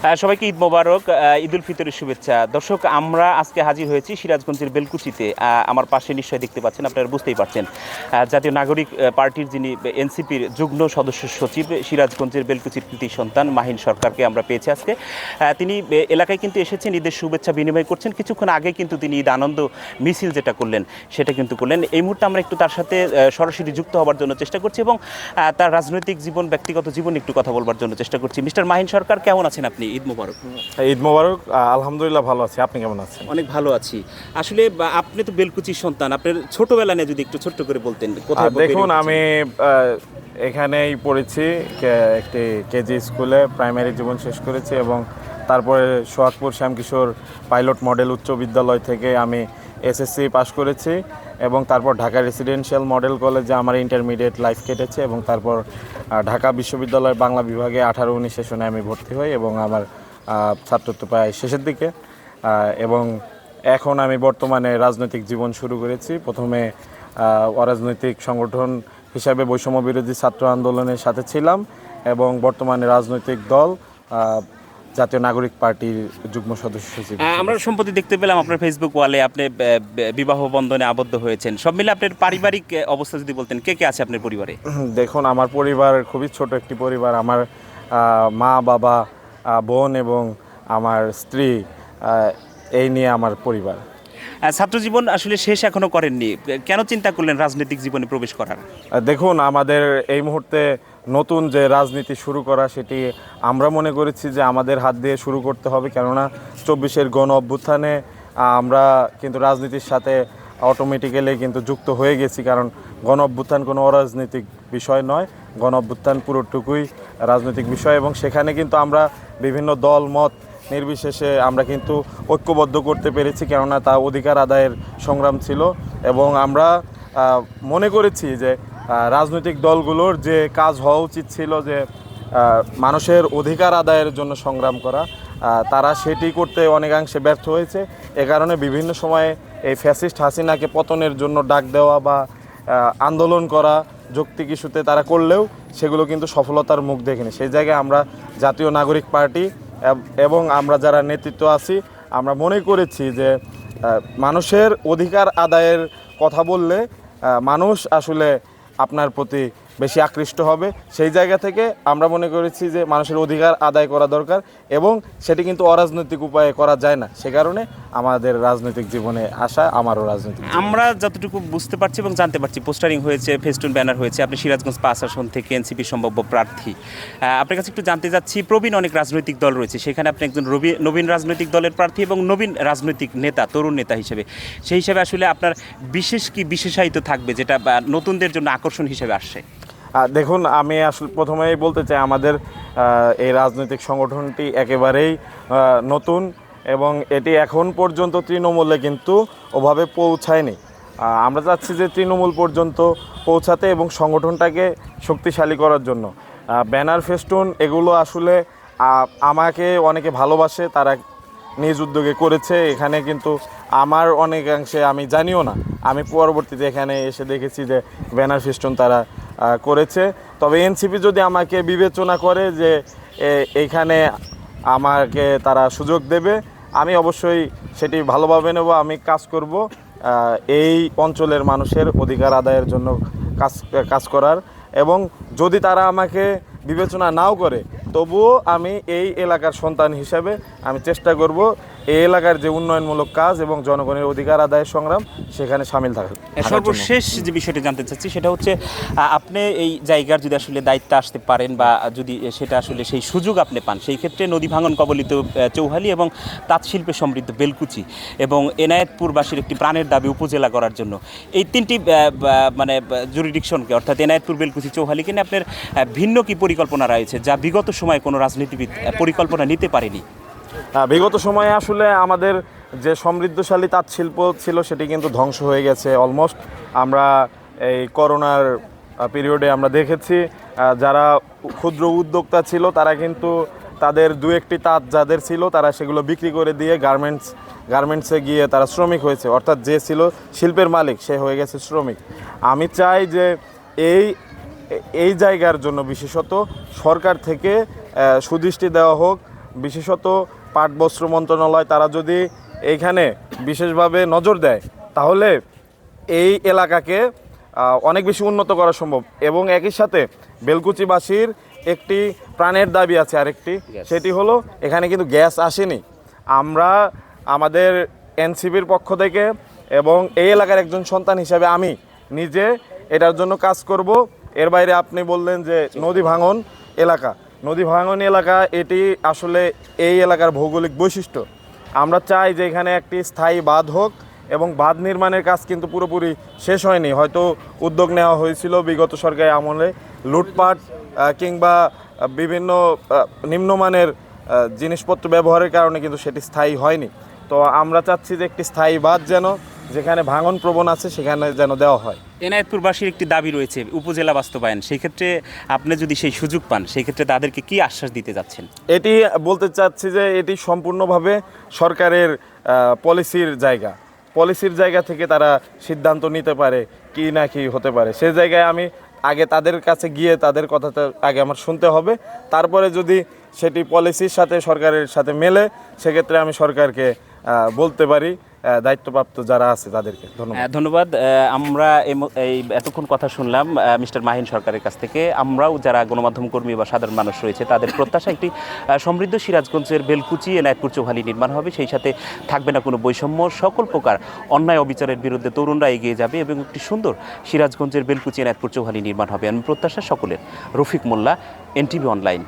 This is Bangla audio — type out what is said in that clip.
সবাইকে ঈদ মোবারক, ঈদ উল ফিতরের শুভেচ্ছা। দর্শক, আমরা আজকে হাজির হয়েছি সিরাজগঞ্জের বেলকুচিতে। আমার পাশে নিশ্চয়ই দেখতে পাচ্ছেন, আপনারা বুঝতেই পারছেন, জাতীয় নাগরিক পার্টির যিনি এনসিপির যুগ্ম সদস্য সচিব সিরাজগঞ্জের বেলকুচির কৃতি সন্তান মাহিন সরকারকে আমরা পেয়েছি আজকে। তিনি এলাকায় কিন্তু এসেছেন, ঈদের শুভেচ্ছা বিনিময় করছেন। কিছুক্ষণ আগে কিন্তু তিনি ঈদ আনন্দ মিছিল যেটা করলেন সেটা কিন্তু করলেন। এই মুহূর্তে আমরা একটু তার সাথে সরাসরি যুক্ত হওয়ার জন্য চেষ্টা করছি এবং তার রাজনৈতিক জীবন, ব্যক্তিগত জীবন একটু কথা বলবার জন্য চেষ্টা করছি। মিস্টার মাহিন সরকার, কেমন আছেন আপনি? ঈদ মোবারক। ঈদ মোবারক। আলহামদুলিল্লাহ ভালো আছি, আপনি কেমন আছেন? অনেক ভালো আছি। আসলে আপনি তো বেলকুচির সন্তান, আপনার ছোটবেলা নিয়ে যদি একটু ছোট্ট করে বলতেন। কোথায় দেখুন, আমি এখানেই পড়েছি, একটি কেজি স্কুলে প্রাইমারি জীবন শেষ করেছি এবং তারপরে সোহাগপুর শ্যামকিশোর পাইলট মডেল উচ্চ বিদ্যালয় থেকে আমি এসএসসি পাশ করেছি এবং তারপর ঢাকা রেসিডেন্সিয়াল মডেল কলেজে আমার ইন্টারমিডিয়েট লাইফ কেটেছে এবং তারপর ঢাকা বিশ্ববিদ্যালয়ের বাংলা বিভাগে 18-19 সেশনে আমি ভর্তি হই এবং আমার ছাত্রত্ব প্রায় শেষের দিকে। এবং এখন আমি বর্তমানে রাজনৈতিক জীবন শুরু করেছি। প্রথমে অরাজনৈতিক সংগঠন হিসাবে বৈষম্য বিরোধী ছাত্র আন্দোলনের সাথে ছিলাম এবং বর্তমানে রাজনৈতিক দল জাতীয় নাগরিক পার্টির যুগ্ম সদস্য সচিব। আমরা সম্প্রতি দেখতে পেলাম আপনার ফেসবুক ওয়ালে আপনি বিবাহ বন্ধনে আবদ্ধ হয়েছেন। সব মিলে আপনার পারিবারিক অবস্থা যদি বলতেন, কে কে আছে আপনার পরিবারে? দেখুন, আমার পরিবার খুবই ছোট একটি পরিবার। আমার মা, বাবা, বোন এবং আমার স্ত্রী, এই নিয়ে আমার পরিবার। ছাত্র জীবন আসলে শেষ এখনো করেননি, কেন চিন্তা করলেন রাজনৈতিক জীবনে প্রবেশ করার? দেখুন, আমাদের এই মুহূর্তে নতুন যে রাজনীতি শুরু করা, সেটি আমরা মনে করেছি যে আমাদের হাত দিয়ে শুরু করতে হবে। কেননা 24-এর গণ অভ্যুত্থানে আমরা কিন্তু রাজনীতির সাথে অটোমেটিক্যালি কিন্তু যুক্ত হয়ে গেছি। কারণ গণ অভ্যুত্থান কোনো অরাজনৈতিক বিষয় নয়, গণ অভ্যুত্থান পুরোটুকুই রাজনৈতিক বিষয় এবং সেখানে কিন্তু আমরা বিভিন্ন দল মত নির্বিশেষে আমরা কিন্তু ঐক্যবদ্ধ করতে পেরেছি, কেননা তা অধিকার আদায়ের সংগ্রাম ছিল। এবং আমরা মনে করেছি যে রাজনৈতিক দলগুলোর যে কাজ হওয়া উচিত ছিল, যে মানুষের অধিকার আদায়ের জন্য সংগ্রাম করা, তারা সেটি করতে অনেকাংশে ব্যর্থ হয়েছে। এ কারণে বিভিন্ন সময়ে এই ফ্যাসিস্ট হাসিনাকে পতনের জন্য ডাক দেওয়া বা আন্দোলন করা যৌক্তিক ইস্যুতে তারা করলেও সেগুলো কিন্তু সফলতার মুখ দেখেনি। সেই জায়গায় আমরা জাতীয় নাগরিক পার্টি এবং আমরা যারা নেতৃত্ব আছি, আমরা মনে করেছি যে মানুষের অধিকার আদায়ের কথা বললে মানুষ আসলে আপনার প্রতি বেশি আকৃষ্ট হবে। সেই জায়গা থেকে আমরা মনে করেছি যে মানুষের অধিকার আদায় করা দরকার এবং সেটি কিন্তু অরাজনৈতিক উপায়ে করা যায় না। সে কারণে আমাদের রাজনৈতিক জীবনে আসা, আমারও রাজনৈতিক। আমরা যতটুকু বুঝতে পারছি এবং জানতে পারছি, পোস্টারিং হয়েছে, ফেস্টুন ব্যানার হয়েছে, আপনি সিরাজগঞ্জ 5 আসন থেকে এনসিপি সম্ভাব্য প্রার্থী। আপনার কাছে একটু জানতে চাচ্ছি, প্রবীণ অনেক রাজনৈতিক দল রয়েছে, সেখানে আপনি একজন নবীন রাজনৈতিক দলের প্রার্থী এবং নবীন রাজনৈতিক নেতা, তরুণ নেতা হিসেবে, সেই হিসাবে আসলে আপনার বিশেষ কি বিশেষায়িত থাকবে যেটা নতুনদের জন্য আকর্ষণ হিসেবে আসছে? দেখুন, আমি আসলে প্রথমেই বলতে চাই, আমাদের এই রাজনৈতিক সংগঠনটি একেবারেই নতুন এবং এটি এখন পর্যন্ত তৃণমূলে কিন্তু ওভাবে পৌঁছায়নি। আমরা চাচ্ছি যে তৃণমূল পর্যন্ত পৌঁছাতে এবং সংগঠনটাকে শক্তিশালী করার জন্য। ব্যানার, ফেস্টুন এগুলো আসলে আমাকে অনেকে ভালোবাসে, তারা নিজ উদ্যোগে করেছে। এখানে কিন্তু আমার অনেকাংশে আমি জানিও না, আমি পরবর্তীতে এখানে এসে দেখেছি যে ব্যানার ফেস্টুন তারা করেছে। তবে এনসিপি যদি আমাকে বিবেচনা করে যে এইখানে আমাকে তারা সুযোগ দেবে, আমি অবশ্যই সেটি ভালোভাবে নেব। আমি কাজ করব এই অঞ্চলের মানুষের অধিকার আদায়ের জন্য কাজ করার, এবং যদি তারা আমাকে বিবেচনা নাও করে তবুও আমি এই এলাকার সন্তান হিসাবে আমি চেষ্টা করব এই এলাকার যে উন্নয়নমূলক কাজ এবং জনগণের অধিকার আদায়ের সংগ্রাম সেখানে সামিল থাকার। সর্বশেষ যে বিষয়টি জানতে চাচ্ছি সেটা হচ্ছে, আপনি এই জায়গার যদি আসলে দায়িত্বে আসতে পারেন বা যদি সেটা আসলে সেই সুযোগ আপনি পান, সেই ক্ষেত্রে নদী ভাঙন কবলিত চৌহালি এবং তাঁত শিল্পে সমৃদ্ধ বেলকুচি এবং এনায়েতপুরবাসীর একটি প্রাণের দাবি উপজেলা করার জন্য, এই তিনটি মানে জুরিডিকশনকে, অর্থাৎ এনায়েতপুর, বেলকুচি, চৌহালিকে নিয়ে আপনার ভিন্ন কি পরিকল্পনা রয়েছে যা বিগত সময়ে কোনো রাজনীতিবিদ পরিকল্পনা নিতে পারেনি? বিগত সময়ে আসলে আমাদের যে সমৃদ্ধশালী তাঁত শিল্প ছিল সেটি কিন্তু ধ্বংস হয়ে গেছে অলমোস্ট। আমরা এই করোনার পিরিয়ডে আমরা দেখেছি যারা ক্ষুদ্র উদ্যোক্তা ছিল তারা কিন্তু তাদের 2-1টি তাঁত যাদের ছিল তারা সেগুলো বিক্রি করে দিয়ে গার্মেন্টসে গিয়ে তারা শ্রমিক হয়েছে, অর্থাৎ যে ছিল শিল্পের মালিক সে হয়ে গেছে শ্রমিক। আমি চাই যে এই জায়গার জন্য বিশেষত সরকার থেকে সুদৃষ্টি দেওয়া হোক বিশেষত পাট বস্ত্র মন্ত্রণালয় তারা যদি এইখানে বিশেষভাবে নজর দেয় তাহলে এই এলাকাকে অনেক বেশি উন্নত করা সম্ভব। এবং একই সাথে বেলকুচিবাসীর একটি প্রাণের দাবি আছে আরেকটি, সেটি হলো এখানে কিন্তু গ্যাস আসেনি। আমরা আমাদের এনসিপির পক্ষ থেকে এবং এই এলাকার একজন সন্তান হিসাবে আমি নিজে এটার জন্য কাজ করব। এর বাইরে আপনি বললেন যে নদী ভাঙন এলাকা, এটি আসলে এই এলাকার ভৌগোলিক বৈশিষ্ট্য। আমরা চাই যে এখানে একটি স্থায়ী বাঁধ হোক এবং বাঁধ নির্মাণের কাজ কিন্তু পুরোপুরি শেষ হয়নি। হয়তো উদ্যোগ নেওয়া হয়েছিল বিগত সরকারের আমলে, লুটপাট কিংবা বিভিন্ন নিম্নমানের জিনিসপত্র ব্যবহারের কারণে কিন্তু সেটি স্থায়ী হয়নি। তো আমরা চাচ্ছি যে একটি স্থায়ী বাঁধ যেন, যেখানে ভাঙন প্রবণ আছে সেখানে যেন দেওয়া হয়। এনায়েতপুরবাসীর একটি দাবি রয়েছে উপজেলা বাস্তবায়ন, সেই ক্ষেত্রে আপনি যদি সেই সুযোগ পান সেই ক্ষেত্রে তাদেরকে কি আশ্বাস দিতে যাচ্ছেন? এটি বলতে চাচ্ছি যে এটি সম্পূর্ণভাবে সরকারের পলিসির জায়গা থেকে তারা সিদ্ধান্ত নিতে পারে কি না কি হতে পারে। সে জায়গায় আমি আগে তাদের কাছে গিয়ে তাদের কথাটা আগে আমার শুনতে হবে, তারপরে যদি সেটি পলিসির সাথে সরকারের সাথে মেলে সেক্ষেত্রে আমি সরকারকে বলতে পারি, দায়িত্বপ্রাপ্ত যারা আছে তাদেরকে। ধন্যবাদ। আমরা এই এতক্ষণ কথা শুনলাম মিস্টার মাহিন সরকারের কাছ থেকে। আমরাও যারা গণমাধ্যম কর্মী বা সাধারণ মানুষ রয়েছে তাদের প্রত্যাশা একটি সমৃদ্ধ সিরাজগঞ্জের বেলকুচি এনায়েতপুর চৌহালি নির্মাণ হবে, সেই সাথে থাকবে না কোনো বৈষম্য, সকল প্রকার অন্যায় অবিচারের বিরুদ্ধে তরুণরা এগিয়ে যাবে এবং একটি সুন্দর সিরাজগঞ্জের বেলকুচি এনায়েতপুর চৌহালি নির্মাণ হবে। আমি প্রত্যাশা সকলের। রফিক মোল্লা, এনটিভি অনলাইন।